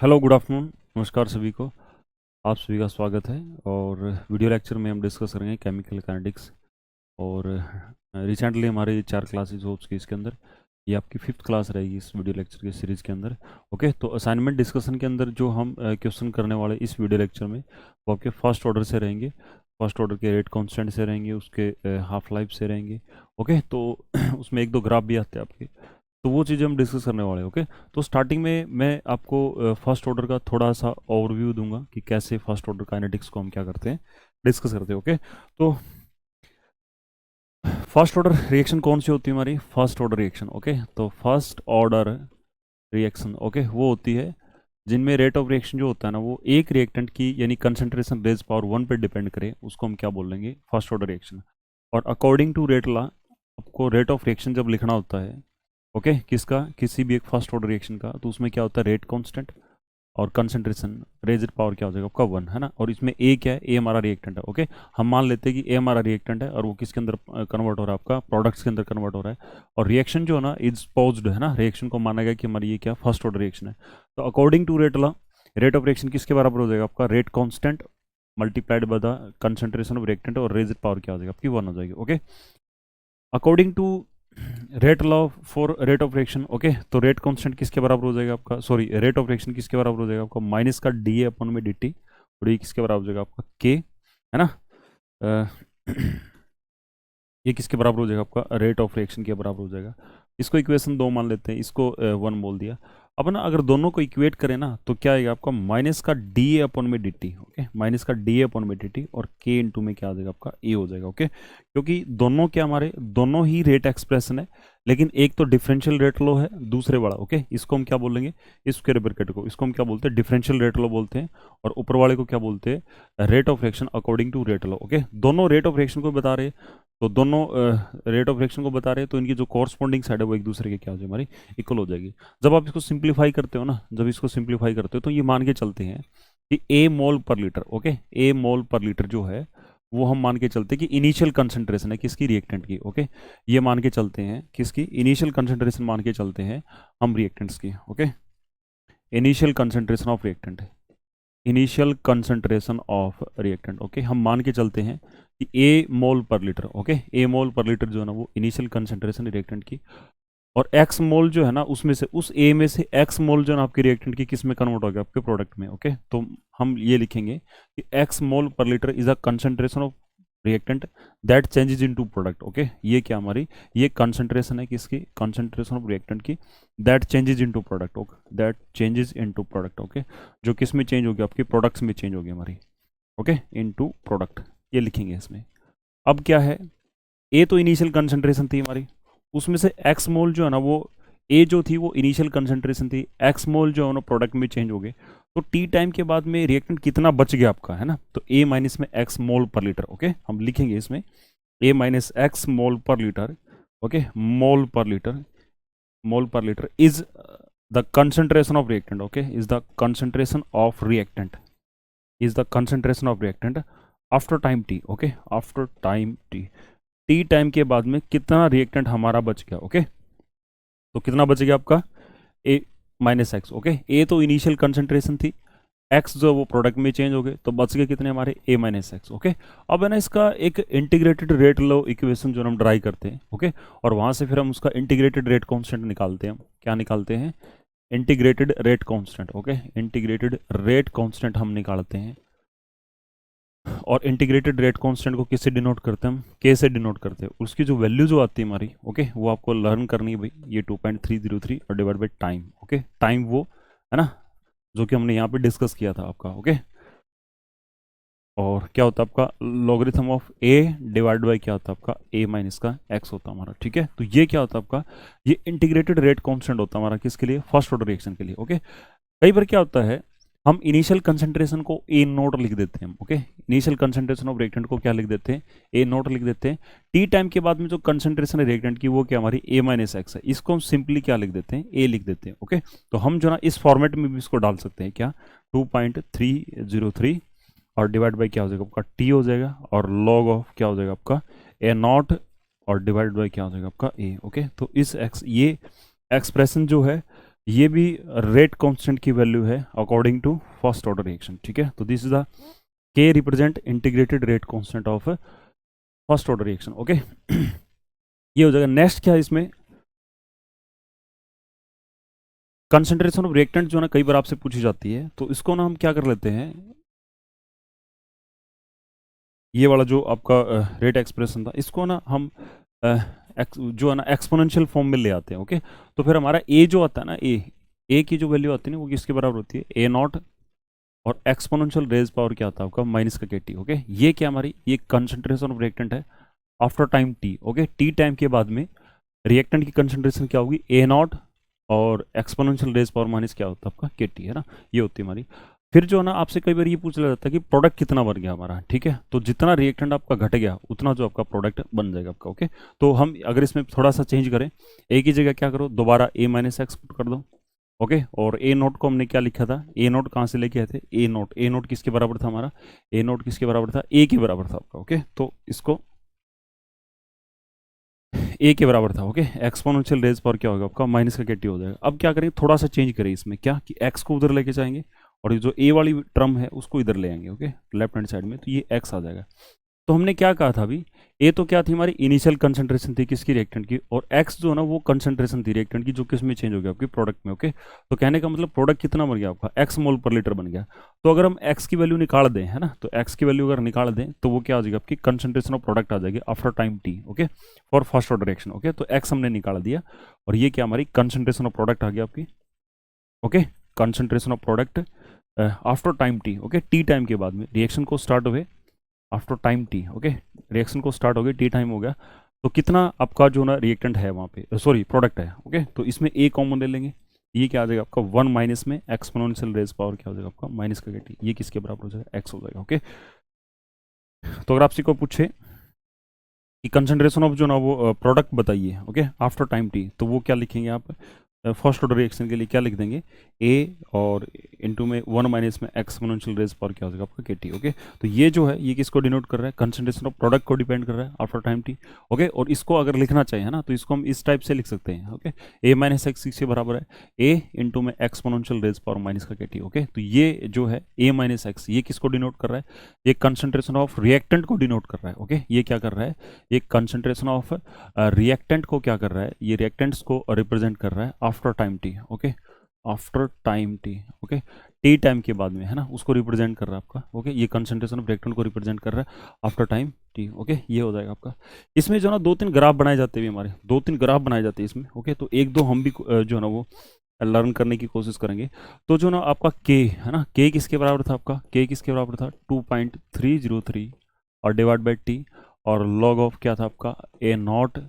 Hello, good afternoon. नमस्कार सभी को। आप सभी का स्वागत है। और वीडियो लेक्चर में हम डिस्कस करेंगे केमिकल काइनेटिक्स। और रिसेंटली हमारे 4 क्लासेस हो चुकी इसके अंदर। ये आपकी 5th क्लास रहेगी इस वीडियो लेक्चर की सीरीज़ के अंदर। ओके, तो असाइनमेंट डिस्कशन के अंदर जो हम क्वेश्चन करने वाले इस वीडियो लेक्चर में वो आपके फर्स्ट ऑर्डर से रहेंगे। फर्स्ट ऑर्डर के रेट कांस्टेंट से रहेंगे, उसके हाफ लाइफ से रहेंगे। ओके, तो उसमें एक दो ग्राफ भी आते हैं आपके, तो वो चीज़ें हम डिस्कस करने वाले हैं। ओके, तो स्टार्टिंग में मैं आपको फर्स्ट ऑर्डर का थोड़ा सा ओवरव्यू दूंगा कि कैसे फर्स्ट ऑर्डर काइनेटिक्स को हम क्या करते हैं, डिस्कस करते हैं। ओके, तो फर्स्ट ऑर्डर रिएक्शन कौन सी होती है हमारी? First order reaction. ओके, तो फर्स्ट ऑर्डर रिएक्शन ओके वो होती है जिनमें रेट ऑफ रिएक्शन जो होता है ना वो एक रिएक्टेंट की यानी कंसंट्रेशन रेज पावर 1 पे डिपेंड करे, उसको हम क्या बोल लेंगे? First order reaction. और अकॉर्डिंग टू रेट लॉ आपको रेट ऑफ रिएक्शन जब लिखना होता है ओके किसका, किसी भी एक फर्स्ट ऑर्डर रिएक्शन का, तो उसमें क्या होता है? रेट कांस्टेंट और कंसंट्रेशन रेजर पावर क्या हो जाएगा आपका 1, है ना। और इसमें ए क्या है? ए हमारा रिएक्टेंट है। ओके, हम मान लेते हैं कि ए हमारा रिएक्टेंट है और वो किसके अंदर कन्वर्ट हो रहा है? आपका प्रोडक्ट्स के अंदर कन्वर्ट हो रहा है। और रिएक्शन जो है ना इज पॉज्ड, है ना। रिएक्शन को माना गया कि हमारी ये क्या फर्स्ट ऑर्डर रिएक्शन है। तो according to rate law rate of reaction किसके बराबर हो जाएगा? आपका rate constant multiplied by the concentration of reactant, और रेजर पावर क्या हो जाएगा आपकी? 1 हो जाएगी। Okay, according to rate law for rate of reaction okay, तो रेट कांस्टेंट किसके बराबर हो जाएगा आपका? सॉरी, रेट ऑफ रिएक्शन किसके बराबर हो जाएगा आपका? माइनस का डी ए अपन में डी टी, और ये किसके बराबर हो जाएगा आपका? के, है ना। अ, ये किसके बराबर हो जाएगा आपका? रेट ऑफ रिएक्शन के बराबर हो जाएगा। इसको इक्वेशन 2 मान लेते हैं, इसको 1 बोल दिया। अब ना अगर दोनों को इक्वेट करें ना तो क्या आएगा आपका? माइनस का डी ए अपन में डी टी। ओके, माइनस का डी ए अपन में डी टी, और के इंटू में क्या आ जाएगा आपका? ए हो जाएगा। ओके, क्योंकि दोनों क्या हमारे दोनों ही रेट एक्सप्रेशन है, लेकिन एक तो डिफरेंशियल रेट लो है, दूसरे वाला ओके इसको हम क्या बोलेंगे? इस स्क्वायर ब्रैकेट को इसको हम क्या बोलते हैं? डिफरेंशियल रेट लो बोलते हैं। और ऊपर वाले को क्या बोलते हैं? Rate of reaction according to rate law. Okay, दोनों रेट ऑफ रिएक्शन को बता रहे हैं, तो दोनों रेट ऑफ रिएक्शन को बता रहे हैं, तो इनकी जो कॉरस्पॉन्डिंग साइड है वो एक दूसरे के क्या हो जाएगी? हमारी इक्वल हो जाएगी। जब आप इसको सिंप्लीफाई करते हो ना, जब इसको सिंप्लीफाई करते हो तो ये मान के चलते हैं कि ए मोल पर लीटर ओके, ए मोल पर लीटर जो है वो हम मान के चलते हैं कि इनिशियल कंसंट्रेशन है किसकी? रिएक्टेंट की। ओके, ये मान के चलते हैं किसकी? इनिशियल कंसंट्रेशन मान के चलते हैं हम रिएक्टेंट्स की। Okay, initial concentration of reactant, initial concentration of reactant okay हम मान के चलते हैं कि ए मोल पर लीटर। ओके, ए मोल पर लीटर जो है ना वो इनिशियल कंसंट्रेशन रिएक्टेंट की, और एक्स मोल जो है ना उसमें से, उस ए में से एक्स मोल जो है ना आपके रिएक्टेंट की किस में कन्वर्ट हो गया? आपके प्रोडक्ट में। ओके, तो हम ये लिखेंगे कि एक्स मोल पर litre is a concentration of reactant that changes into product. Okay, ये क्या हमारी ये कंसंट्रेशन है किसकी? कंसंट्रेशन ऑफ रिएक्टेंट की that changes into product. Okay, that changes into product. Okay, जो किस में चेंज होगी? आपके प्रोडक्ट्स में चेंज होगी हमारी। ओके, इनटू प्रोडक्ट ये लिखेंगे इसमें। अब क्या है? ए तो इनिशियल कंसंट्रेशन थी हमारी, उसमें से एक्स मोल जो है ना वो ए जो थी वो इनिशियल कंसंट्रेशन थी, एक्स मोल जो है ना प्रोडक्ट में चेंज हो गए, तो टी टाइम के बाद में रिएक्टेंट कितना बच गया आपका, है ना। तो ए माइनस में एक्स मोल पर लीटर। ओके, हम लिखेंगे इसमें ए माइनस एक्स मोल पर लीटर। ओके, मोल पर लीटर, मोल पर litre is the concentration of reactant. Okay, is the concentration of reactant, is the concentration of reactant after time T. Okay, after time T, T time के बाद में कितना reactant हमारा बच गया। ओके, तो कितना बच गया आपका? ए माइनस एक्स। ओके, ए तो इनिशियल कंसंट्रेशन थी, एक्स जो वो प्रोडक्ट में चेंज हो गए, तो बच गए कितने हमारे? ए माइनस एक्स। ओके, अब है ना इसका एक इंटीग्रेटेड रेट लो इक्वेशन जो हम ड्राई करते हैं। ओके, और वहां से फिर हम उसका इंटीग्रेटेड रेट कांस्टेंट निकालते हैं। क्या निकालते हैं? Integrated rate constant. Okay, integrated rate constant हम निकालते हैं। और इंटीग्रेटेड रेट कांस्टेंट को किससे डिनोट करते हैं? हम के से डिनोट करते हैं। उसकी जो वैल्यू जो आती है हमारी ओके वो आपको लर्न करनी है भाई। ये 2.303 और divide by time. Okay, time वो है ना जो कि हमने यहाँ पे डिस्कस किया था आपका। ओके, और क्या होता है आपका? Logarithm of A divide by क्या होता है आपका? ए माइनस का एक्स होता है हमारा। ठीक है, तो ये क्या होता है आपका? ये इंटीग्रेटेड रेट कांस्टेंट होता है हमारा किसके लिए? फर्स्ट ऑर्डर रिएक्शन के लिए। ओके, कई बार क्या होता है हम इनिशियल कंसंट्रेशन को ए नोट लिख देते हैं। Okay, initial concentration of reactant को क्या लिख देते हैं? ए नोट लिख देते हैं। टी टाइम के बाद में जो कंसंट्रेशन है रिएक्टेंट की वो क्या हमारी? ए माइनस एक्स है, इसको हम सिंपली क्या लिख देते हैं? ए लिख देते हैं। ओके, तो हम जो ना इस फॉर्मेट में भी इसको डाल सकते हैं क्या? 2.303 और डिवाइड बाई क्या हो जाएगा आपका? टी हो जाएगा, और लॉग ऑफ क्या हो जाएगा आपका? ए नॉट, और डिवाइड बाई क्या हो जाएगा आपका? ए। ओके, तो इस एक्स ये एक्सप्रेशन जो है ये भी रेट कांस्टेंट की वैल्यू है according to first order reaction, ठीक है। तो this is the K represent integrated rate constant of first order reaction, okay. ये हो जाएगा। नेक्स्ट क्या है इसमें, कंसंट्रेशन ऑफ रिएक्टेंट जो ना कई बार आपसे पूछी जाती है, तो इसको ना हम क्या कर लेते हैं, ये वाला जो आपका रेट एक्सप्रेशन था, इसको ना हम जो है ना एक्सपोनेंशियल फॉर्म में ले आते हैं, ओके। तो फिर हमारा ए जो आता है ना, ए की जो वैल्यू आती है ना वो किसके बराबर होती है, ए नॉट और एक्सपोनेंशियल रेज पावर क्या आता है आपका माइनस का के टी, ओके। ये क्या हमारी ये कंसंट्रेशन ऑफ रिएक्टेंट है after time T, okay. T time के बाद में रिएक्टेंट की कंसंट्रेशन क्या होगी, ए नॉट और एक्सपोनेंशियल रेज पावर माइनस क्या होता है आपका के टी, है ना। ये होती है हमारी। फिर जो है ना आपसे कई बार ये पूछ लिया जाता है कि प्रोडक्ट कितना बन गया हमारा, ठीक है। तो जितना रिएक्टेंट आपका घट गया उतना जो आपका प्रोडक्ट बन जाएगा आपका, ओके। तो हम अगर इसमें थोड़ा सा चेंज करें, ए की जगह क्या करो, दोबारा ए माइनस एक्स पुट कर दो, ओके। और ए नोट को हमने क्या लिखा था, ए नोट कहाँ से लेके आए थे, ए नोट किसके बराबर था हमारा, ए नोट किसके बराबर था, ए के बराबर था आपका, ओके। तो इसको ए के बराबर था, ओके। एक्सपोनेंशियल रेज पावर क्या होगा आपका माइनस का के टी हो जाएगा। अब क्या करेंगे, थोड़ा सा चेंज करें इसमें, क्या कि एक्स को उधर लेके जाएंगे और ये जो ए वाली टर्म है उसको इधर ले आएंगे, ओके, लेफ्ट हैंड साइड में, तो ये एक्स आ जाएगा। तो हमने क्या कहा था अभी, ए तो क्या थी हमारी इनिशियल कंसंट्रेशन थी किसकी, रिएक्टेंट की, और एक्स जो है ना वो कंसंट्रेशन थी रिएक्टेंट की जो किस में चेंज हो गया आपकी प्रोडक्ट में, ओके। तो कहने का मतलब प्रोडक्ट कितना बन गया आपका, एक्स मोल पर लीटर बन गया। तो अगर हम एक्स की वैल्यू निकाल दें, है ना, तो एक्स की वैल्यू अगर निकाल दें तो वो क्या हो जाएगी आपकी कंसंट्रेशन ऑफ प्रोडक्ट आ जाएगी after time T, okay, for first order reaction, okay. तो एक्स हमने निकाल दिया और ये क्या हमारी कंसंट्रेशन ऑफ प्रोडक्ट आ गया आपकी, okay. Concentration of product after time T, okay, T time के बाद में रिएक्शन को स्टार्ट हुए after time T, okay. Reaction को स्टार्ट हो गई, टी टाइम हो गया, तो कितना आपका जो ना रिएक्टेंट है वहाँ पे, सॉरी प्रोडक्ट है, ओके। तो इसमें ए कॉमन ले लेंगे, ये क्या आ जाएगा आपका 1 माइनस में एक्सपोनेंशियल रेज पावर क्या हो जाएगा आपका माइनस का टी, ये किसके बराबर हो जाएगा, एक्स हो जाएगा, ओके। तो अगर आपसे को पूछे कि कंसंट्रेशन ऑफ जो ना वो प्रोडक्ट बताइए, ओके, आफ्टर टाइम टी, तो वो क्या लिखेंगे आप, फर्स्ट ऑर्डर रिएक्शन के लिए क्या लिख देंगे, ए और इनटू में 1 माइनस में एक्सपोनेंशियल रेज पावर क्या हो जाएगा आपका के टी, ओके। तो ये जो है ये किसको डिनोट कर रहा है, कंसंट्रेशन ऑफ प्रोडक्ट को डिपेंड कर रहा है आफ्टर टाइम टी, ओके। और इसको अगर लिखना चाहिए ना तो इसको हम इस टाइप से लिख सकते हैं, ओके। ए माइनस एक्स किसके बराबर है, ए इंटू में एक्सपोनेंशियल रेज पावर माइनस का के टी, ओके। तो ये जो है ए माइनस एक्स ये किसको डिनोट कर रहा है, ये कंसंट्रेशन ऑफ रिएक्टेंट को डिनोट कर रहा है, ओके। ये क्या कर रहा है, ये कंसंट्रेशन ऑफ रिएक्टेंट को क्या कर रहा है, ये रिएक्टेंट्स को रिप्रेजेंट कर रहा है after time T, okay, after time T, okay. T time के बाद में, है ना, उसको रिप्रेजेंट कर रहा है आपका, ओके। ये कंसंट्रेशन ऑफ रिएक्टेंट को रिप्रेजेंट कर रहा है आफ्टर टाइम टी, ओके। ये हो जाएगा आपका। इसमें जो ना 2-3 ग्राफ बनाए जाते हैं हमारे, 2-3 ग्राफ बनाए जाते हैं इसमें, ओके। तो एक दो हम भी जो है ना वो लर्न करने की कोशिश करेंगे। तो जो ना आपका के है ना, के किसके बराबर था आपका, के किसके बराबर था 2.303 और डिवाइड बाई टी, और लॉग ऑफ क्या था आपका ए नॉट,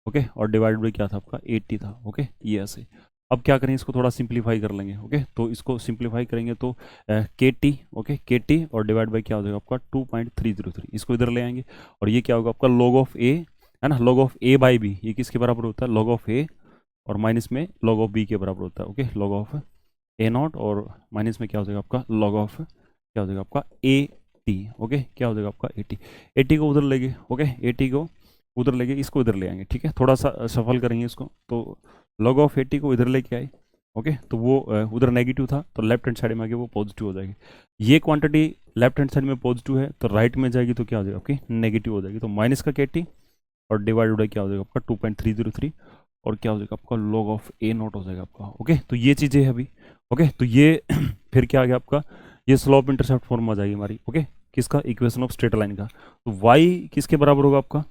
ओके, और डिवाइड बाई क्या था आपका 80 था, ओके। ये ऐसे। अब क्या करेंगे, इसको थोड़ा सिंप्लीफाई कर लेंगे, ओके। तो इसको सिंप्लीफाई करेंगे तो के टी, ओके, के टी और डिवाइड बाई क्या हो जाएगा आपका 2.303, इसको इधर ले आएंगे और ये क्या होगा आपका लॉग ऑफ ए, है ना, log of A by B, ये किसके बराबर होता है, लॉग ऑफ ए और माइनस में लॉग ऑफ बी के बराबर होता है, okay. Log of A not और माइनस में क्या हो जाएगा आपका लॉग ऑफ क्या हो जाएगा आपका ए टी, ओके। क्या हो जाएगा आपका 80, 80 को उधर लेंगे, ओके, 80 को उधर लेंगे, इसको इधर ले आएंगे, ठीक है। थोड़ा सा सफल करेंगे इसको, तो लॉग ऑफ 80 को इधर लेके आए, ओके। तो वो उधर नेगेटिव था तो लेफ्ट हैंड साइड में आगे वो पॉजिटिव हो जाएगी। ये क्वांटिटी लेफ्ट हैंड साइड में पॉजिटिव है तो राइट में जाएगी तो क्या हो जाएगा आपकी नेगेटिव हो जाएगी। तो माइनस का के और डिवाइड बाई क्या हो जाएगा आपका 2.303 और क्या हो जाएगा आपका लॉग ऑफ ए नॉट हो जाएगा आपका, ओके। तो ये चीज़ें है अभी, ओके। तो ये फिर क्या आ गया आपका, ये स्लोप इंटरसेप्ट फॉर्म आ जाएगी हमारी, ओके, किसका इक्वेशन ऑफ स्ट्रेट लाइन का। तो वाई किसके बराबर होगा आपका,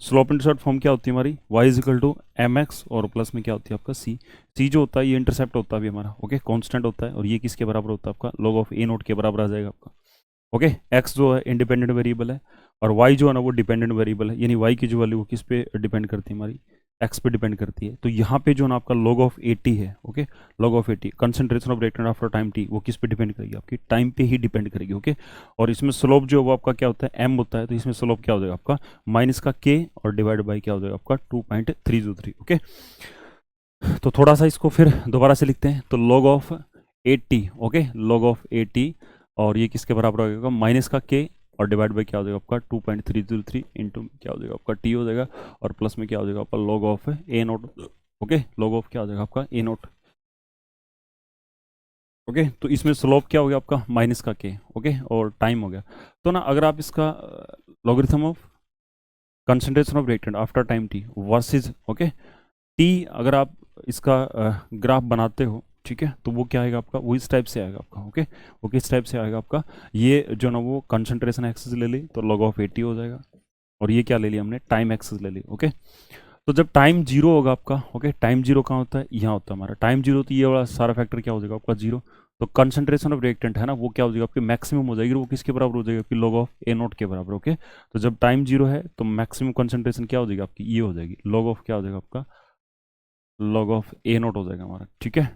स्लोप इंटरसेप्ट फॉर्म क्या होती है हमारी, Y is equal to M X और प्लस में क्या होती है आपका सी, सी जो होता है ये इंटरसेप्ट होता है भी हमारा, ओके, कांस्टेंट होता है और ये किसके बराबर होता है आपका लॉग ऑफ ए नोट के बराबर आ जाएगा आपका, ओके। एक्स जो है इंडिपेंडेंट वेरिएबल है और वाई जो है ना वो डिपेंडेंट वेरिएबल है, यानी वाई की जो वैल्यू वो किस पे डिपेंड करती है हमारी एक्स पे डिपेंड करती है। तो यहाँ पे जो ना आपका log ऑफ 80 है, okay, log of 80 concentration of reactant after time T, वो किस पे डिपेंड करेगी आपकी टाइम पे ही डिपेंड करेगी, ओके। और इसमें स्लोप जो वो आपका क्या होता है एम होता है, तो इसमें स्लोप क्या हो जाएगा आपका माइनस का के और डिवाइड बाई क्या हो जाएगा आपका 2.303, ओके। तो थोड़ा सा इसको फिर दोबारा से लिखते हैं, तो log of 80, okay, log of 80 और ये किसके बराबर हो जाएगा माइनस का के और डिवाइड बाई क्या हो जाएगा आपका 2.303 इंटू क्या हो जाएगा आपका टी हो जाएगा और प्लस में क्या हो जाएगा आपका log of A note, okay, log of क्या हो जाएगा आपका ए नोट, ओके। तो इसमें स्लोप क्या हो गया आपका माइनस का के, ओके, और टाइम हो गया। तो ना अगर आप इसका logarithm of concentration of reactant after time T versus, okay, T, अगर आप इसका ग्राफ बनाते हो, ठीक है, तो वो क्या आएगा आपका, वो इस टाइप से आएगा आपका, ओके। वो किस टाइप से आएगा आपका, ये जो ना वो कंसंट्रेशन एक्सिस ले ली तो log ऑफ 80 हो जाएगा, और ये क्या ले लिया हमने, टाइम एक्सिस ले ली, ओके। तो जब टाइम जीरो होगा आपका, ओके, टाइम जीरो कहाँ होता है, यहाँ होता है हमारा टाइम जीरो, तो ये वाला सारा फैक्टर क्या हो जाएगा आपका जीरो। तो कंसंट्रेशन ऑफ रिएक्टेंट है ना, वो क्या हो जाएगा आपकी मैक्सिमम हो जाएगी, वो किसके बराबर हो जाएगा आपकी log ऑफ ए नोट के बराबर, ओके। तो जब टाइम जीरो है तो मैक्सिमम कंसंट्रेशन क्या हो जाएगी आपकी, ये हो जाएगी log ऑफ क्या हो जाएगा आपका, log ऑफ ए नोट हो जाएगा हमारा, ठीक है।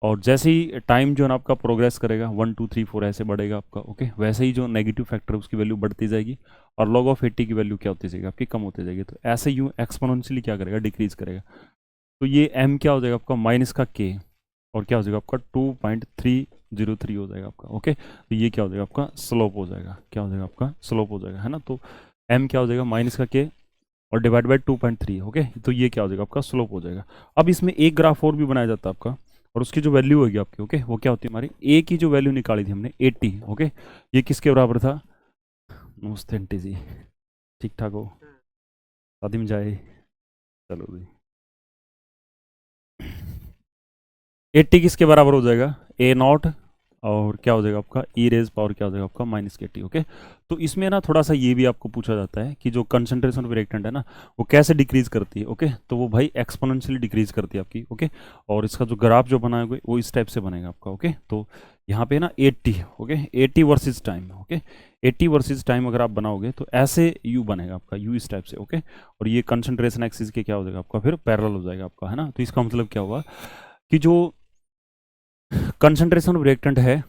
और जैसे ही टाइम जो है ना आपका प्रोग्रेस करेगा 1 2 3 4 ऐसे बढ़ेगा आपका, ओके, वैसे ही जो नेगेटिव फैक्टर है उसकी वैल्यू बढ़ती जाएगी, और log ऑफ 80 की वैल्यू क्या होती जाएगी आपकी, कम होती जाएगी। तो ऐसे यूँ एक्सपोनेंशियली क्या करेगा, डिक्रीज करेगा। तो ये m क्या हो जाएगा आपका माइनस का k, और क्या हो जाएगा आपका 2.303 हो जाएगा आपका, ओके। तो ये क्या हो जाएगा आपका स्लोप हो जाएगा, क्या हो जाएगा आपका स्लोप हो जाएगा, है ना। तो m क्या हो जाएगा माइनस का k और डिवाइड बाई 2.3, ओके। तो ये क्या हो जाएगा आपका स्लोप हो जाएगा। अब इसमें एक ग्राफ और भी बनाया जाता है आपका, और उसकी जो वैल्यू होगी आपकी, ओके, वो क्या होती है हमारी, ए की जो वैल्यू निकाली थी हमने 80, ओके, ये किसके बराबर था, नमस्ते आंटी जी, ठीक ठाक हो, शादी में जाए, चलो जी। 80 किसके बराबर हो जाएगा, ए नॉट, और क्या हो जाएगा आपका ई रेज पावर क्या हो जाएगा आपका माइनस के टी, ओके। तो इसमें ना थोड़ा सा ये भी आपको पूछा जाता है कि जो कंसंट्रेशन ऑफ रिएक्टेंट है ना, वो कैसे डिक्रीज करती है, ओके। तो वो भाई एक्सपोनेंशियली डिक्रीज करती है आपकी, ओके। और इसका जो ग्राफ जो बनाएगा वो इस टाइप से बनेगा आपका, ओके। तो यहाँ पे ना 80, okay, 80 versus time, okay, 80 versus time अगर आप बनाओगे तो ऐसे यू बनेगा आपका, यू इस टाइप से, ओके। और ये कंसंट्रेशन एक्सिस के क्या हो जाएगा आपका, फिर पैरेलल हो जाएगा आपका, है ना। तो इसका मतलब क्या हुआ कि जो कंसंट्रेशन ऑफ रिएक्टेंट है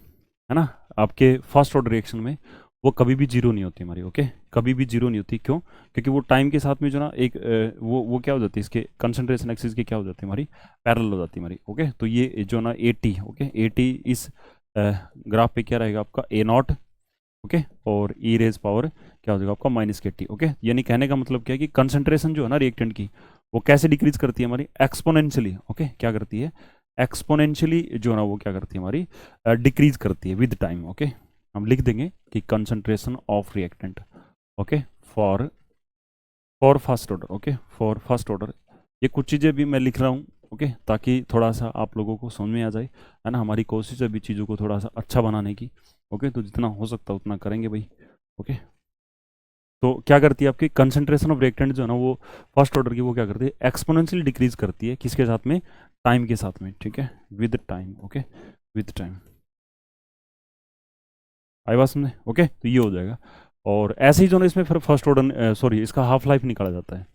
ना, आपके फर्स्ट ऑर्डर रिएक्शन में, वो कभी भी जीरो नहीं होती हमारी, ओके, कभी भी जीरो नहीं होती। क्यों, क्योंकि वो टाइम के साथ में जो ना एक वो क्या हो जाती है, इसके कंसंट्रेशन एक्सिस के क्या हो जाती है हमारी, पैरेलल हो जाती है हमारी, ओके। तो ये जो ना 80, ओके, 80 इस ग्राफ पे क्या रहेगा आपका ए नॉट, ओके, और ई रेज पावर क्या हो जाएगा आपका माइनस के टी, ओके। यानी कहने का मतलब क्या है कि कंसंट्रेशन जो है ना रिएक्टेंट की, वो कैसे डिक्रीज करती है हमारी, एक्सपोनेंशियली, ओके, क्या करती है, एक्सपोनेंशियली जो है ना वो क्या करती है हमारी, डिक्रीज करती है विद टाइम, ओके। हम लिख देंगे कि concentration of reactant, okay, for for first order, okay, for first order. ये कुछ चीज़ें भी मैं लिख रहा हूँ, ओके, ताकि थोड़ा सा आप लोगों को समझ में आ जाए, है ना। हमारी कोशिश है भी चीज़ों को थोड़ा सा अच्छा बनाने की, ओके। तो जितना हो सकता है उतना करेंगे भाई, ओके। तो क्या करती है आपकी कंसंट्रेशन ऑफ रिएक्टेंट जो है ना वो फर्स्ट ऑर्डर की, वो क्या करती है एक्सपोनेंशियली डिक्रीज करती है, किसके साथ में, टाइम के साथ में, ठीक है, with time, okay, with time. आई बात समझे, ओके। तो ये हो जाएगा। और ऐसे ही जो ना इसमें फिर फर्स्ट ऑर्डर सॉरी इसका हाफ लाइफ निकाला जाता है,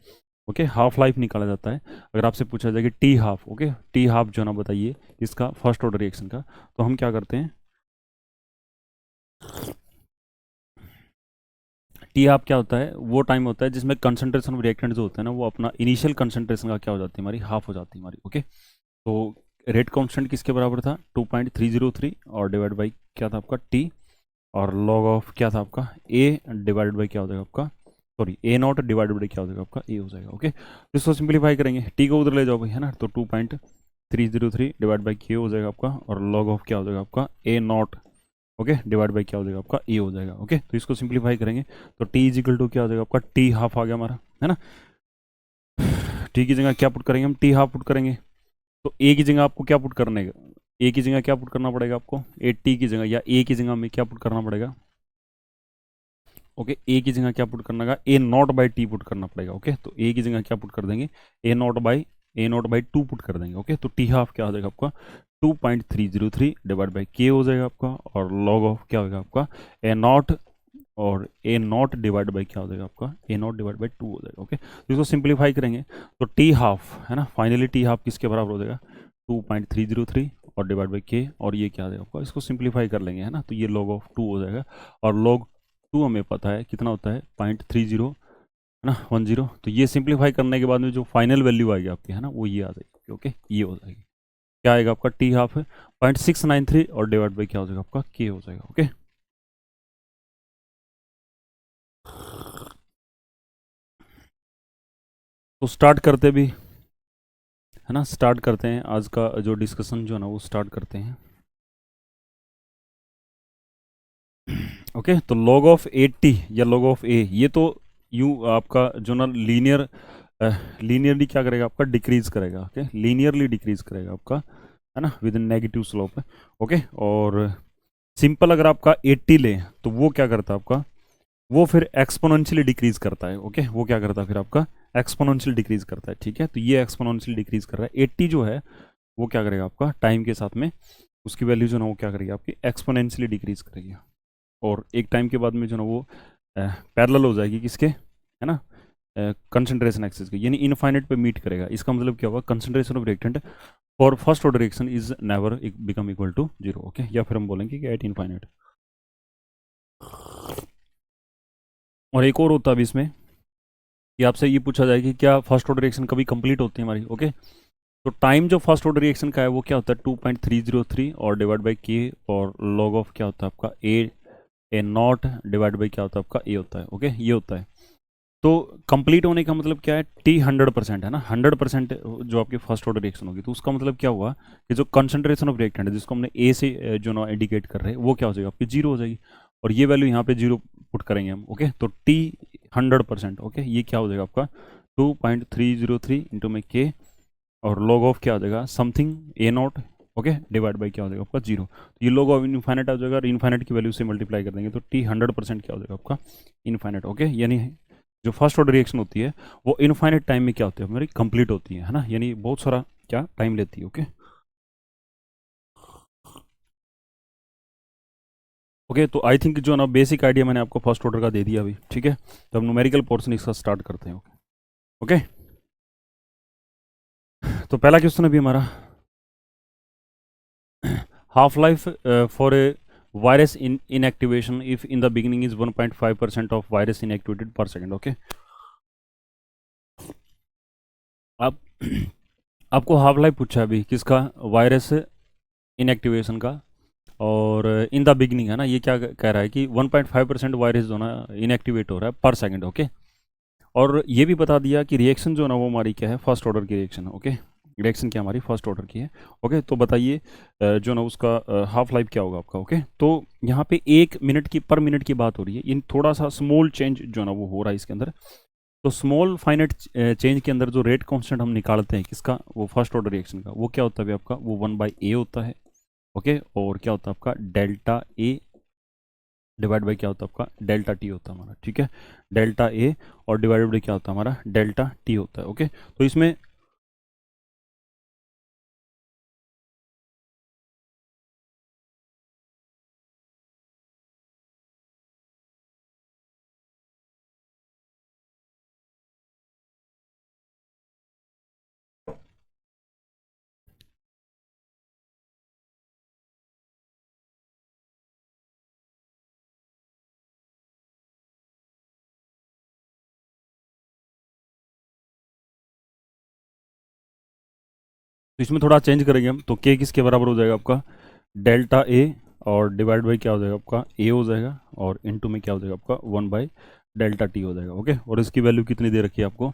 ओके, हाफ लाइफ निकाला जाता है। अगर आपसे पूछा जाए कि T half, okay, T half जो ना बताइए इसका फर्स्ट ऑर्डर रिएक्शन का, तो हम क्या करते हैं, टी हाफ क्या होता है, वो टाइम होता है जिसमें कंसंट्रेशन ऑफ रिएक्टेंट जो होता है ना वो अपना इनिशियल कंसंट्रेशन का क्या हो जाती है हमारी, हाफ हो जाती है हमारी, ओके। तो रेट कांस्टेंट किसके बराबर था, 2.303, और डिवाइड बाई क्या था आपका टी, और लॉग ऑफ क्या था आपका ए डिवाइड बाई क्या हो जाएगा आपका, sorry A not divide by क्या हो जाएगा आपका ए हो जाएगा, ओके। तो इसको सिंप्लीफाई करेंगे, टी को उधर ले जाओ भाई, है ना। तो 2.303 डिवाइड बाई के हो जाएगा आपका, और लॉग ऑफ क्या हो जाएगा आपका ए नॉट, ओके, डिवाइड बाई क्या हो जाएगा आपका ए हो जाएगा, ओके। तो इसको सिंप्लीफाई करेंगे तो टी इज इक्वल टू क्या हो जाएगा आपका, टी हाफ आ गया हमारा, है ना। टी की जगह क्या पुट करेंगे हम, टी हाफ पुट करेंगे। तो ए की जगह आपको क्या पुट करने, ए की जगह क्या पुट करना पड़ेगा आपको, ए टी की जगह या ए की जगह में क्या पुट करना पड़ेगा, ओके, ए की जगह क्या पुट करना का, ए नॉट बाई टी पुट करना पड़ेगा, ओके। तो ए की जगह क्या पुट कर देंगे, ए नॉट बाई 2 पुट कर देंगे, ओके। तो टी हाफ क्या हो जाएगा आपका 2.303 डिवाइड बाई के हो जाएगा आपका, और लॉग ऑफ क्या होगा आपका ए नॉट, और ए नॉट डिवाइड बाई क्या हो जाएगा आपका ए नॉट डिवाइड बाई 2 हो जाएगा, ओके। तो इसको सिंप्लीफाई करेंगे तो टी हाफ है ना, फाइनली टी हाफ किसके बराबर हो जाएगा 2.303 और डिवाइड बाई के, और ये क्या आ जाएगा आपका, इसको सिंप्लीफाई कर लेंगे, है ना। तो ये लॉग ऑफ 2 हो जाएगा, और लॉग 2 हमें पता है कितना होता है 0.30, है ना, 10। तो ये सिंप्लीफाई करने के बाद में जो फाइनल वैल्यू आएगी आपकी, है ना, वो ये आ जाएगी, ओके, ये हो जाएगी, क्या आएगा आपका टी हाफ है 0.693 और डिवाइड बाई क्या हो जाएगा आपका के हो जाएगा, ओके। तो स्टार्ट करते भी, है ना, स्टार्ट करते हैं आज का जो डिस्कशन जो है ना वो स्टार्ट करते हैं। ओके, तो log ऑफ 80 या log ऑफ a, ये तो यूँ आपका जो ना लीनियरली क्या करेगा आपका, डिक्रीज करेगा। ओके, लीनियरली डिक्रीज करेगा आपका, है ना, विद इन नेगेटिव स्लोप है। ओके, और सिंपल अगर आपका 80 ले तो वो क्या करता है आपका, वो फिर एक्सपोनेंशियली डिक्रीज करता है। ओके, वो क्या करता है फिर आपका, एक्सपोनेंशियल डिक्रीज करता है। ठीक है, तो ये एक्सपोनेंशियल डिक्रीज कर रहा है। 80 जो है वो क्या करेगा आपका, टाइम के साथ में उसकी वैल्यू जो ना वो क्या करेगी आपकी, एक्सपोनेंशियली डिक्रीज करेगी। और एक टाइम के बाद में जो ना वो पैरेलल हो जाएगी किसके, है ना, कंसंट्रेशन एक्सिस के, यानी इनफाइनाइट पे मीट करेगा। इसका मतलब क्या होगा, concentration of reactant for first order reaction is never become equal to zero. Okay, या फिर हम बोलेंगे कि एट इनफाइनाइट। और एक और होता है अभी इसमें कि आपसे ये पूछा जाए कि क्या फर्स्ट ऑर्डर रिएक्शन कभी कंप्लीट होती है हमारी। ओके, तो टाइम जो फर्स्ट ऑर्डर रिएक्शन का है वो क्या होता है, 2.303 और डिवाइड बाई के, और लॉग ऑफ क्या होता है आपका, ए नॉट डिवाइड बाई क्या होता है आपका, ए होता है। ओके, ये होता है। तो कंप्लीट होने का मतलब क्या है, टी 100% है ना, 100% जो आपकी फर्स्ट ऑर्डर रिएक्शन होगी, तो उसका मतलब क्या हुआ कि जो कंसंट्रेशन ऑफ रिएक्टेंट है जिसको हमने ए से जो ना इंडिकेट कर रहे हैं, वो क्या हो जाएगा आपकी, जीरो हो जाएगी। और ये वैल्यू यहाँ पे जीरो पुट करेंगे हम। ओके, तो टी 100%। ओके, ये क्या हो जाएगा आपका 2.303 इंटू में के, और लॉग ऑफ क्या हो जाएगा, something A not. Okay, divide by क्या हो जाएगा आपका, जीरो। तो ये लॉग ऑफ इनफाइनाइट आ जाएगा, और इनफाइनाइट की वैल्यू से मल्टीप्लाई कर देंगे तो टी 100% क्या हो जाएगा आपका, इनफाइनाइट। ओके, यानी जो फर्स्ट ऑर्डर रिएक्शन होती है वो इनफाइनाइट टाइम में क्या होती है हमारी, कंप्लीट होती है ना, यानी बहुत सारा क्या टाइम लेती है। ओके, ओके, तो आई थिंक जो ना बेसिक आइडिया मैंने आपको फर्स्ट ऑर्डर का दे दिया अभी। ठीक है, तो हम न्यूमेरिकल पोर्शन इसका स्टार्ट करते हैं। ओके, ओके, तो पहला क्वेश्चन अभी हमारा, half life for a virus inactivation if in the beginning is 1.5% of virus inactivated per second. Okay, आप आपको हाफ लाइफ पूछा है अभी किसका, वायरस इनएक्टिवेशन का, और इन द बिगनिंग है ना, ये क्या कह रहा है कि 1.5% वायरस जो ना इनएक्टिवेट हो रहा है पर सेकंड। ओके, और ये भी बता दिया कि रिएक्शन जो ना वो हमारी क्या है, फर्स्ट ऑर्डर की रिएक्शन है। ओके, रिएक्शन क्या हमारी फर्स्ट ऑर्डर की है। ओके, तो बताइए जो ना उसका हाफ लाइफ क्या होगा आपका। ओके, तो यहाँ पे 1 मिनट की, पर मिनट की बात हो रही है, इन थोड़ा सा स्मॉल चेंज जो ना वो हो रहा है इसके अंदर। तो स्मॉल फाइनाइट चेंज के अंदर जो रेट कांस्टेंट हम निकालते हैं किसका, वो फर्स्ट ऑर्डर रिएक्शन का, वो क्या होता है आपका, वो 1/a होता है। ओके, और क्या होता है आपका, डेल्टा ए डिवाइड बाई क्या होता है आपका, डेल्टा टी होता है हमारा। ठीक है, डेल्टा ए और डिवाइडेड बाई क्या होता है हमारा, डेल्टा टी होता है। ओके, तो इसमें तो इसमें थोड़ा चेंज करेंगे हम, तो के किसके बराबर हो जाएगा आपका, डेल्टा ए, और डिवाइड बाई क्या हो जाएगा आपका, ए हो जाएगा, और इनटू में क्या हो जाएगा आपका 1/डेल्टा टी हो जाएगा। ओके, और इसकी वैल्यू कितनी दे रखी है आपको,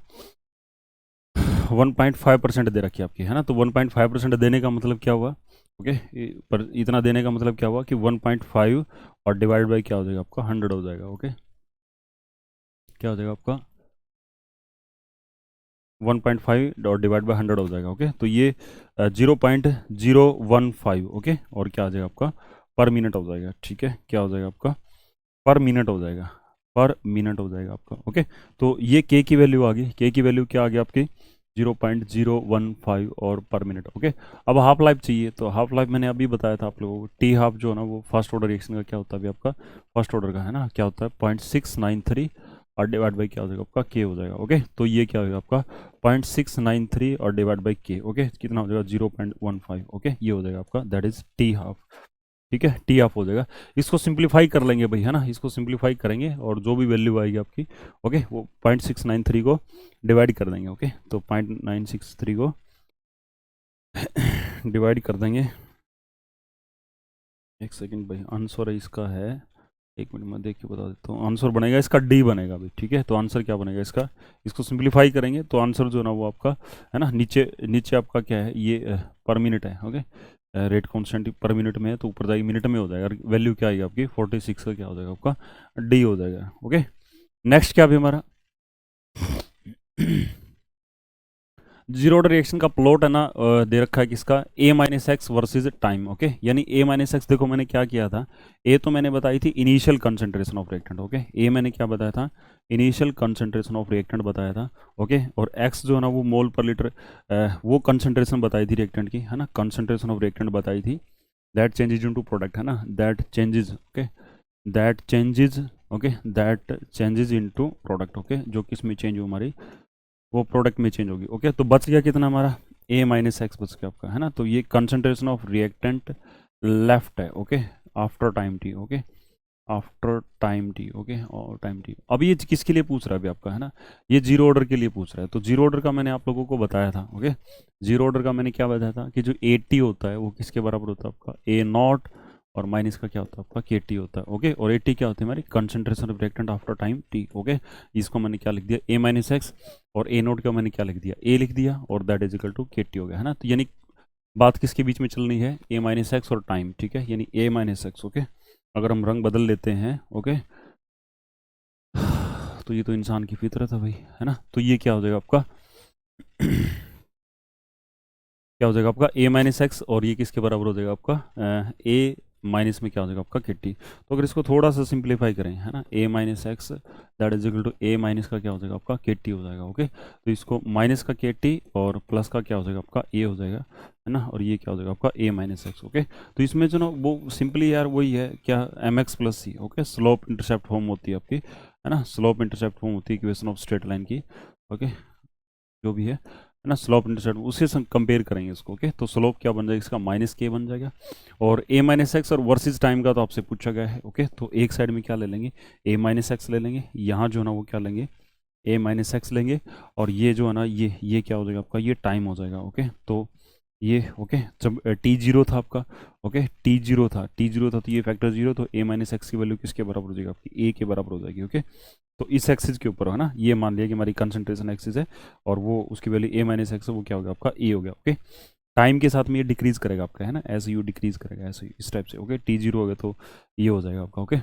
1.5% दे रखी है आपकी, है ना। तो 1.5% देने का मतलब क्या हुआ, ओके, पर इतना देने का मतलब क्या हुआ कि 1.5 और डिवाइड बाई क्या हो जाएगा आपका, 100 हो जाएगा। ओके, क्या हो जाएगा आपका 1.5 और डिवाइड बाई 100 हो जाएगा। ओके, तो ये 0.015। ओके, और क्या आ जाएगा आपका, पर मिनट हो जाएगा। ठीक है, क्या हो जाएगा आपका, पर मिनट हो जाएगा, पर मिनट हो जाएगा आपका। ओके, तो ये के की वैल्यू आ गई, के की वैल्यू क्या आ गई आपकी, 0.015 और पर मिनट। ओके, अब हाफ लाइफ चाहिए, तो हाफ लाइफ मैंने अभी बताया था आप लोगों को, टी हाफ जो है ना वो फर्स्ट ऑर्डर रिएक्शन का क्या होता है अभी आपका, फर्स्ट ऑर्डर का है ना, क्या होता है 0.693 और डिवाइड बाई क्या हो जाएगा आपका, के हो जाएगा। ओके, तो ये क्या होगा आपका 0.693 और डिवाइड बाई के। ओके, कितना हो जाएगा 0.15। ओके, ये हो जाएगा आपका, दैट इज टी हाफ। ठीक है, टी ऑफ हो जाएगा। इसको सिंप्लीफाई कर लेंगे भाई, है ना, इसको सिंप्लीफाई करेंगे और जो भी वैल्यू आएगी आपकी, ओके, वो 0.693 को डिवाइड कर देंगे। ओके, तो 0.963 को डिवाइड कर देंगे। एक सेकंड भाई, आंसर इसका है, एक मिनट में देख के बता देता हूँ। आंसर बनेगा इसका डी बनेगा अभी। ठीक है, तो आंसर क्या बनेगा इसका, इसको सिंप्लीफाई करेंगे तो आंसर जो ना वो आपका, है ना, नीचे नीचे आपका क्या है, ये पर मिनट है। ओके, रेट कांस्टेंट पर मिनट में है तो ऊपर जाएगी मिनट में हो जाएगा, वैल्यू क्या आएगी आपकी 46 का क्या हो जाएगा आपका डी हो जाएगा। ओके, नेक्स्ट क्या भी हमारा जीरो ऑर्डर रिएक्शन का प्लॉट है ना, दे रखा है किसका, A minus x versus time. Okay, यानी ए माइनस एक्स, देखो मैंने क्या किया था, ए तो मैंने बताई थी initial concentration of reactant. Okay, ए मैंने क्या बताया था, इनिशियल कंसंट्रेशन ऑफ रिएक्टेंट बताया था। ओके, और एक्स जो है ना वो मोल पर लीटर, वो कंसंट्रेशन बताई थी रिएक्टेंट की, है ना, कंसंट्रेशन ऑफ रिएक्टेंट बताई थी। दैट चेंजेज इनटू प्रोडक्ट, है ना, that changes, okay, that changes, okay, that changes into product. Okay, जो किस में चेंज हो हमारी, वो प्रोडक्ट में चेंज होगी। ओके, तो बच गया कितना हमारा, ए माइनस एक्स बच गया आपका, है ना। तो ये कंसंट्रेशन ऑफ रिएक्टेंट लेफ्ट है। Okay, after time T. Okay, after time T. Okay, और टाइम टी। अब ये किसके लिए पूछ रहा है अभी आपका, है ना, ये जीरो ऑर्डर के लिए पूछ रहा है। तो जीरो ऑर्डर का मैंने आप लोगों को बताया था। ओके, जीरो ऑर्डर का मैंने क्या बताया था कि जो ए टी होता है वो किसके बराबर होता है आपका, ए नॉट और माइनस का क्या होता है आपका के टी होता है। ओके, और ए टी क्या होती है हमारी, concentration of reactant after time T. Okay, इसको मैंने क्या लिख दिया, ए माइनस एक्स, और ए नोट का मैंने क्या लिख दिया, ए लिख दिया, और दैट इज इक्वल टू के टी हो गया, है ना। तो यानी बात किसके बीच में चलनी है, ए माइनस एक्स और टाइम। ठीक है, यानी ए माइनस एक्स। ओके, अगर हम रंग बदल लेते हैं, ओके, तो ये तो इंसान की फितरत है भाई, है ना। तो ये क्या हो जाएगा आपका क्या हो जाएगा आपका ए माइनस एक्स, और ये किसके बराबर हो जाएगा आपका ए माइनस में क्या हो जाएगा आपका के टी। तो अगर इसको थोड़ा सा सिंप्लीफाई करें, है ना, A minus x that is equal to A minus का क्या हो जाएगा आपका के टी हो जाएगा। ओके, तो इसको माइनस का के टी और प्लस का क्या हो जाएगा आपका ए हो जाएगा, है ना, और ये क्या हो जाएगा आपका ए माइनस एक्स। ओके, तो इसमें जो ना वो सिंपली यार वही है क्या, एम एक्स प्लस सी। ओके, स्लोप इंटरसेप्ट फॉर्म होती है आपकी, है ना, स्लोप इंटरसेप्ट फॉर्म होती है इक्वेशन ऑफ स्ट्रेट लाइन की। ओके, जो भी है ना, स्लोप इंटरसेप्ट उससे कंपेयर करेंगे इसको। ओके, तो स्लोप क्या बन जाएगा इसका, माइनस के बन जाएगा। और ए माइनस एक्स और वर्सेस टाइम का तो आपसे पूछा गया है। ओके, तो एक साइड में क्या ले लेंगे, ए माइनस एक्स ले लेंगे, यहाँ जो है ना वो क्या लेंगे, ए माइनस एक्स लेंगे, और ये जो है ना ये क्या हो जाएगा आपका, ये टाइम हो जाएगा। ओके, तो ये ओके, जब टी जीरो था आपका, ओके, टी जीरो था, टी जीरो था, तो ये फैक्टर जीरो, तो ए माइनस एक्स की वैल्यू किसके बराबर हो जाएगी आपकी, ए के बराबर हो जाएगी। ओके, तो इस एक्सिस के ऊपर है ना, ये मान लिया कि हमारी कंसंट्रेशन एक्सिस है, और वो उसकी वैल्यू ए माइनस एक्स है, वो क्या हो गया आपका ए हो गया। ओके, टाइम के साथ में ये डिक्रीज करेगा आपका, है ना, ऐसे यू डिक्रीज करेगा ऐसे इस टाइप से। ओके, टी जीरो हो गया तो ये हो जाएगा आपका। ओके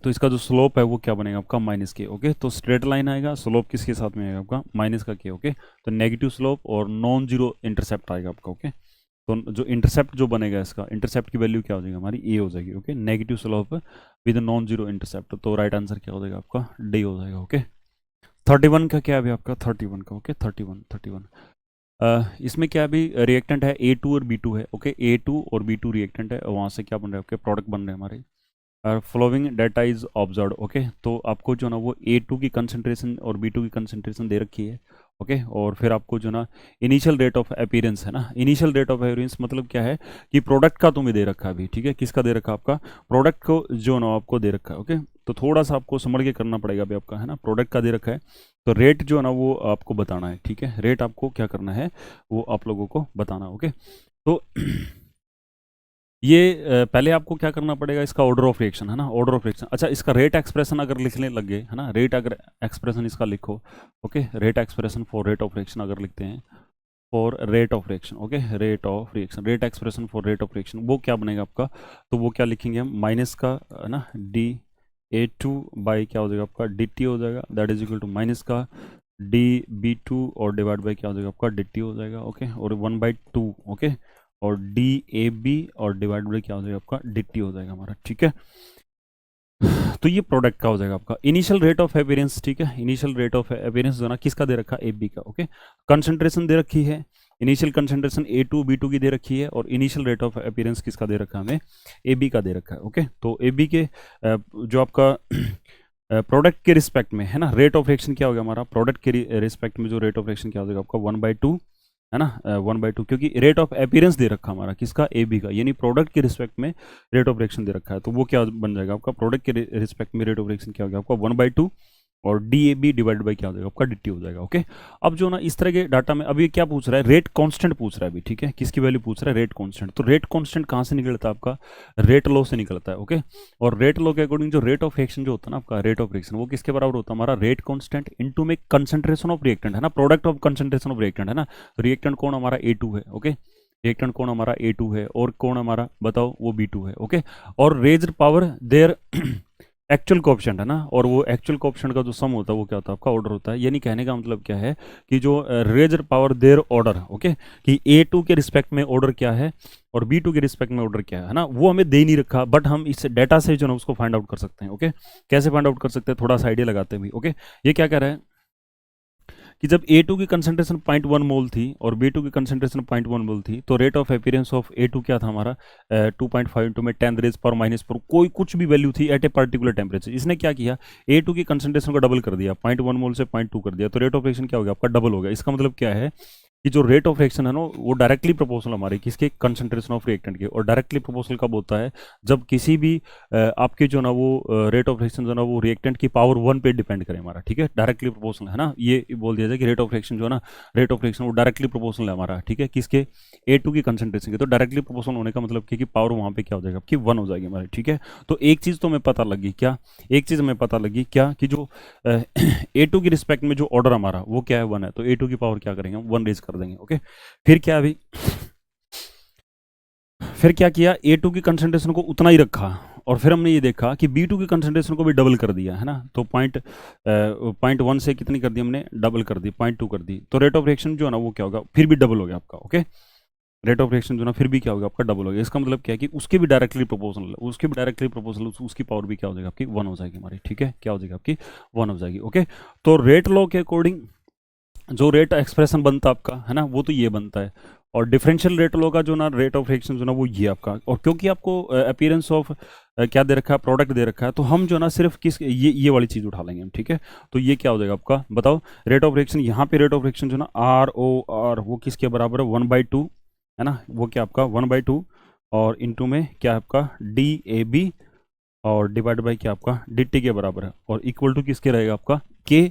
तो इसका जो स्लोप है वो क्या बनेगा आपका, माइनस के। ओके, तो स्ट्रेट लाइन आएगा, स्लोप किसके साथ में आएगा आपका, माइनस का के। ओके, तो नेगेटिव स्लोप और नॉन जीरो इंटरसेप्ट आएगा आपका। ओके, तो जो इंटरसेप्ट जो बनेगा इसका, इंटरसेप्ट की वैल्यू क्या हो जाएगी हमारी, ए हो जाएगी। Okay, negative slope with non zero intercept, तो राइट आंसर क्या हो जाएगा आपका, डी हो जाएगा। ओके, 31 का क्या है अभी आपका, 31 का। ओके, 31 इसमें क्या अभी रिएक्टेंट है, ए टू और बी टू है। ओके, ए टू और बी टू रिएक्टेंट है, वहाँ से क्या बन रहा है आपके, प्रोडक्ट बन रहे हैं हमारे। Flowing data is observe. Okay, तो आपको जो ना वो ए टू की कंसंट्रेशन और बी टू की कंसंट्रेशन दे रखी है। ओके, और फिर आपको जो ना इनिशियल रेट ऑफ अपीयरेंस, है ना, इनिशियल रेट ऑफ अपीयरेंस मतलब क्या है कि प्रोडक्ट का तुम्हें दे रखा है अभी। ठीक है, किसका दे रखा है आपका, प्रोडक्ट को जो ना आपको दे रखा है। ओके, तो थोड़ा सा आपको समझ के करना पड़ेगा अभी आपका, है ना, प्रोडक्ट का दे रखा है, तो रेट जो है ना वो आपको बताना है। ठीक है, रेट आपको क्या करना है, वो आप लोगों को बताना। ओके, तो ये पहले आपको क्या करना पड़ेगा, इसका ऑर्डर ऑफ रिएक्शन, है ना, ऑर्डर ऑफ रिएक्शन। अच्छा, इसका रेट एक्सप्रेशन अगर लिखने लग गए, है ना, रेट अगर एक्सप्रेशन इसका लिखो। Okay, rate expression for rate of reaction अगर लिखते हैं, for rate of reaction. Okay, rate of reaction, rate expression for rate of reaction, वो क्या बनेगा आपका, तो वो क्या लिखेंगे हम, माइनस का, है ना, डी ए टू बाई क्या हो जाएगा आपका, डी टी हो जाएगा, that is equal to minus का डी बी टू और डिवाइड बाई क्या हो जाएगा आपका, डी टी हो जाएगा। ओके, और 1/2। ओके, और डी ए बी और डिवाइड बाई क्या हो जाएगा आपका, डी टी हो जाएगा हमारा। ठीक है, तो ये प्रोडक्ट का हो जाएगा आपका इनिशियल रेट ऑफ अपीयरेंस। ठीक है, इनिशियल रेट ऑफ अपीयरेंस जो ना किसका दे रखा है, ए बी का। ओके, कंसंट्रेशन दे रखी है, initial concentration A two B two की दे रखी है, और इनिशियल रेट ऑफ अपीयरेंस किसका दे रखा है हमें, ए बी का दे रखा है। ओके, तो ए बी के जो आपका प्रोडक्ट के रिस्पेक्ट में, है ना, रेट ऑफ रिएक्शन क्या हो गया हमारा, प्रोडक्ट के रिस्पेक्ट में जो रेट ऑफ रिएक्शन क्या हो जाएगा आपका, 1/2, है ना, 1/2, क्योंकि रेट ऑफ अपीयरेंस दे रखा हमारा किसका, ए बी का, यानी प्रोडक्ट के रिस्पेक्ट में रेट ऑफ रिएक्शन दे रखा है, तो वो क्या बन जाएगा आपका, प्रोडक्ट के रिस्पेक्ट में रेट ऑफ रिएक्शन क्या हो गया आपका, 1/2 और D A B divide by क्या हो जाएगा आपका डी टी हो जाएगा। ओके, अब जो ना इस तरह के डाटा में अभी क्या पूछ रहा है, रेट कांस्टेंट पूछ रहा है अभी, ठीक है, किसकी वैल्यू पूछ रहा है, रेट कांस्टेंट। तो रेट कांस्टेंट कहाँ से निकलता है आपका, रेट लॉ से निकलता है। ओके, और रेट लॉ के अकॉर्डिंग जो रेट ऑफ रिएक्शन जो होता है ना आपका, रेट ऑफ रिएक्शन वो किसके बराबर होता है हमारा, रेट कांस्टेंट इनटू में कंसंट्रेशन ऑफ रिएक्टेंट है ना, product of concentration of reactant है ना। रिएक्टेंट कौन हमारा A2 है। ओके, रिएक्टेंट कौन हमारा A2 है और कौन हमारा बताओ वो B2 है। ओके, और raised power their actual coefficient है ना, और वो एक्चुअल कोएफिशिएंट का जो सम होता है वो क्या होता है आपका ऑर्डर होता है। यानी कहने का मतलब क्या है कि जो raised power their order, okay, कि A2 के रिस्पेक्ट में ऑर्डर क्या है और B2 के रिस्पेक्ट में ऑर्डर क्या है ना, वो हमें दे नहीं रखा, बट हम इस डेटा से जो ना उसको फाइंड आउट कर सकते हैं। ओके, कैसे फाइंड आउट कर सकते हैं, थोड़ा सा आइडिया लगाते हैं भी। ओके, ये क्या कह रहा है कि जब A2 की कंसंट्रेशन 0.1 मोल थी और B2 की कंसंट्रेशन 0.1 मोल थी, तो rate of appearance of A2 क्या था हमारा 2.5 इंटू में 10 रेज पर -4, कोई कुछ भी वैल्यू थी एट ए पर्टिकुलर टेम्परेचर। इसने क्या किया, A2 की कंसंट्रेशन को डबल कर दिया, 0.1 मोल से 0.2 कर दिया, तो रेट ऑफ रिएक्शन क्या हो गया आपका, डबल हो गया। इसका मतलब क्या है कि जो रेट ऑफ रिएक्शन है ना वो डायरेक्टली प्रोपोर्शनल हमारे किसके, कंसंट्रेशन ऑफ रिएक्टेंट के। और डायरेक्टली प्रोपोर्शनल कब होता है, जब किसी भी आपके जो ना वो रेट ऑफ रिएक्शन जो ना वो रिएक्टेंट की पावर 1 पे डिपेंड करे हमारा, ठीक है, डायरेक्टली प्रोपोर्शनल है ना। ये बोल दिया जाए कि रेट ऑफ रिएक्शन जो है ना, रेट ऑफ रिएक्शन वो डायरेक्टली प्रोपोर्शनल है हमारा, ठीक है, किसके, A2 की कंसंट्रेशन के। तो डायरेक्टली प्रोपोर्शनल होने का मतलब कि पावर वहाँ पे क्या हो जाएगा आपकी 1 हो जाएगी हमारी, ठीक है। तो एक चीज़ तो हमें पता लगी क्या, एक चीज़ हमें पता लगी क्या कि जो A2 की रिस्पेक्ट में जो ऑर्डर हमारा वो क्या है 1 है, तो A2 की पावर क्या करेंगे हम 1 रेज कर देंगे। ओके, फिर क्या अभी, फिर क्या किया, A2 की कंसंट्रेशन को उतना ही रखा और फिर हमने ये देखा कि B2 की कंसंट्रेशन को भी डबल कर दिया है ना। तो 0.1 से कितनी कर दी हमने, डबल कर दी, 0.2 कर दी। तो रेट ऑफ रिएक्शन जो है ना वो क्या होगा, फिर भी डबल हो गया आपका। ओके, रेट ऑफ रिएक्शन जो ना फिर भी क्या होगा आपका, डबल हो गया। इसका मतलब क्या है कि उसके भी डायरेक्टली प्रोपोर्शनल, उसके भी डायरेक्टली प्रोपोर्शनल, उसकी पावर भी क्या हो जाएगी आपकी 1 हो जाएगी हमारी, ठीक है, क्या हो जाएगी आपकी 1 हो जाएगी। ओके, तो रेट लॉ के अकॉर्डिंग जो रेट एक्सप्रेशन बनता है आपका है ना, वो तो ये बनता है। और डिफरेंशियल रेट लॉ का जो ना रेट ऑफ रिएक्शन जो ना वो ये आपका, और क्योंकि आपको अपीयरेंस ऑफ क्या दे रखा है, प्रोडक्ट दे रखा है, तो हम जो ना सिर्फ किस ये वाली चीज़ उठा लेंगे हम, ठीक है। तो ये क्या हो जाएगा आपका बताओ, रेट ऑफ रिएक्शन, यहाँ पे रेट ऑफ रिएक्शन जो ना ROR वो किसके बराबर है, 1/2 है ना, वो क्या आपका 1/2 और इनटू में क्या आपका DAB और डिवाइड बाई क्या आपका DT के बराबर है, और इक्वल टू किसके रहेगा आपका K।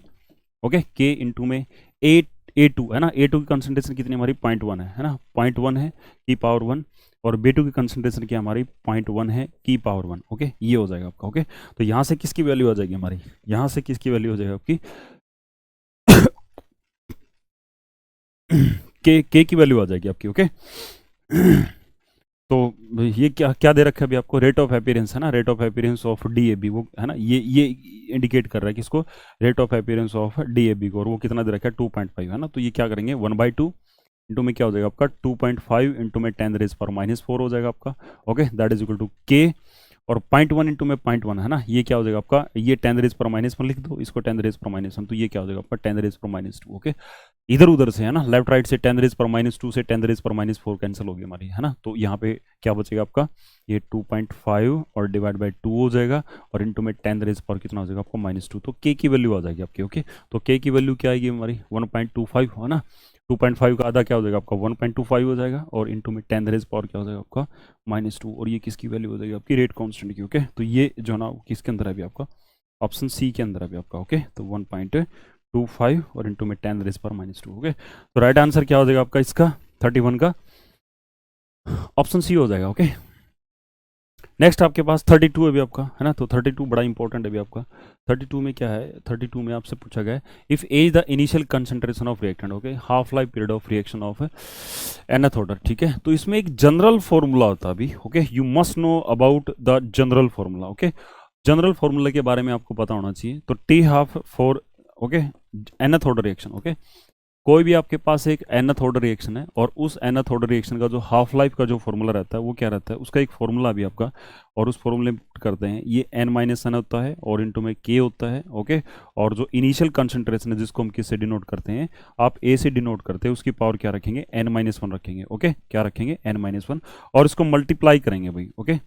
ओके, K इंटू में A2 है ना, A2 की कंसंट्रेशन कितनी हमारी 0.1 है ना, 0.1 है की पावर 1, और B2 की कंसंट्रेशन क्या हमारी 0.1 है की पावर 1। ओके, ये हो जाएगा आपका। ओके, तो यहाँ से किसकी वैल्यू आ जाएगी हमारी, यहाँ से किसकी वैल्यू हो जाएगी आपकी K की वैल्यू आ जाएगी आपकी। ओके, तो ये क्या क्या दे रखा है अभी आपको, रेट ऑफ अपीयरेंस है ना, rate of appearance of DAB वो है ना, ये इंडिकेट कर रहा है किसको, rate of appearance of DAB को, और वो कितना दे रखा है 2.5 है ना। तो ये क्या करेंगे 1/2 इंटू में क्या हो जाएगा आपका 2.5 इंटू में 10 रेज पर -4 हो जाएगा आपका। Okay, that is equal to K, और 0.1 इंटू में 0.1 है ना, ये क्या हो जाएगा आपका, ये 10 रेज पर -1 लिख दो, इसको 10 रेज पर -1, तो ये क्या हो जाएगा आपका 10 रेज पर -2। ओके, इधर उधर से है ना, लेफ्ट राइट से 10 रेज पर -2 से 10 रेज पर -4 कैंसिल होगी हमारी है ना। तो यहाँ पे क्या बचेगा आपका, ये 2.5 और डिवाइड बाई 2 हो जाएगा, और इंटू में 10 रेज पर कितना हो जाएगा आपको -2, तो K की वैल्यू आ जाएगी आपकी। ओके, तो K की वैल्यू क्या आएगी हमारी 1.25 है ना, 2.5 का आधा क्या हो जाएगा आपका 1.25 हो जाएगा, और इंटू में 10 रेज पावर क्या हो जाएगा आपका -2, और ये किसकी वैल्यू हो जाएगी आपकी रेट कांस्टेंट की। ओके, तो ये जो ना किसके अंदर है अभी आपका, ऑप्शन सी के अंदर है अभी आपका। ओके, तो 1.25 और इंटू में 10 रेज पर -2। ओके, तो राइट आंसर क्या हो जाएगा आपका इसका 31 का, ऑप्शन सी हो जाएगा। ओके, नेक्स्ट आपके पास 32 है अभी आपका है ना, तो 32 बड़ा इंपॉर्टेंट है अभी आपका। 32 में क्या है, 32 में आपसे पूछा गया है if A is the initial concentration of reactant. Okay, half life period of reaction of nth order, ठीक है। तो इसमें एक जनरल फॉर्मूला होता है अभी। Okay, you must know about the general formula. Okay, general formula के बारे में आपको पता होना चाहिए। तो T½ for okay nth order reaction. Okay, कोई भी आपके पास एक nth ऑर्डर रिएक्शन है, और उस nth ऑर्डर रिएक्शन का जो हाफ लाइफ का जो फॉर्मूला रहता है वो क्या रहता है, उसका एक फॉर्मूला भी आपका, और उस फॉर्मूले करते हैं ये n-n होता है और इनटू में k होता है। ओके, और जो इनिशियल कंसंट्रेशन है जिसको हम किससे डिनोट करते हैं, आप a से डिनोट करते हैं, उसकी पावर क्या रखेंगे n-1 रखेंगे। ओके, क्या रखेंगे n-1, और इसको मल्टीप्लाई करेंगे भाई। ओके,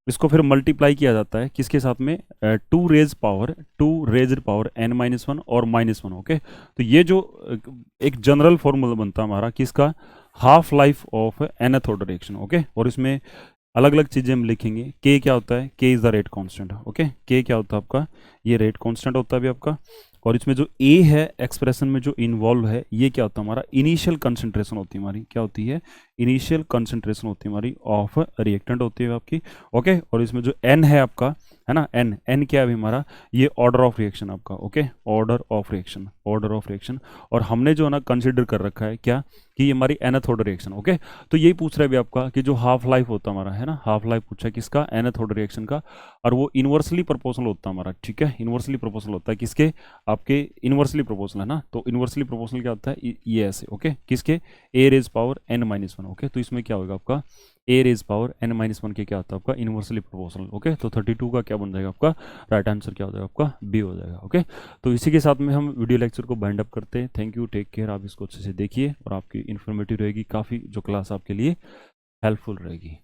इसको फिर मल्टीप्लाई किया जाता है किसके साथ में, 2 रेज पावर n-1 और -1। ओके, तो ये जो एक जनरल फॉर्मूला बनता है हमारा किसका, half life of nth order reaction. Okay, और इसमें अलग अलग चीज़ें हम लिखेंगे। K क्या होता है, K is the rate constant. Okay, K क्या होता है आपका, ये रेट कांस्टेंट होता है अभी आपका। और इसमें जो ए है एक्सप्रेशन में जो इन्वॉल्व है ये क्या होता है हमारा इनिशियल कंसंट्रेशन होती है हमारी, क्या होती है इनिशियल कंसंट्रेशन होती है हमारी ऑफ रिएक्टेंट होती है आपकी। ओके, और इसमें जो एन है आपका है ना, एन एन क्या है अभी हमारा, ये ऑर्डर ऑफ रिएक्शन आपका। Okay, order of reaction, order of reaction. और हमने जो है ना कंसिडर कर रखा है क्या कि ये हमारी nth ऑर्डर रिएक्शन। ओके, तो यही पूछ रहा है अभी आपका कि जो हाफ लाइफ होता है हमारा है ना, हाफ लाइफ पूछा है किसका, nth ऑर्डर रिएक्शन का, और वो इन्वर्सली प्रोपोर्शनल होता है हमारा। ठीक है, इन्वर्सली प्रोपोर्शनल होता है किसके, आपके इन्वर्सली प्रोपोर्शनल है ना, तो इन्वर्सली प्रोपोर्शनल क्या होता है ये ऐसे। ओके, किसके, ए रेज पावर n-1। ओके, तो इसमें क्या होगा आपका ए रेज पावर n-1 के क्या होता है आपका इन्वर्सली प्रोपोर्शनल। ओके, तो 32 का क्या बन जाएगा आपका राइट आंसर, क्या हो जाएगा आपका बी हो जाएगा। ओके, तो इसी के साथ में हम वीडियो लेक्चर को बाइंड अप करते हैं। Thank you, take care. आप इसको अच्छे से देखिए और आपकी इन्फॉर्मेटिव रहेगी, काफ़ी जो क्लास आपके लिए हेल्पफुल रहेगी।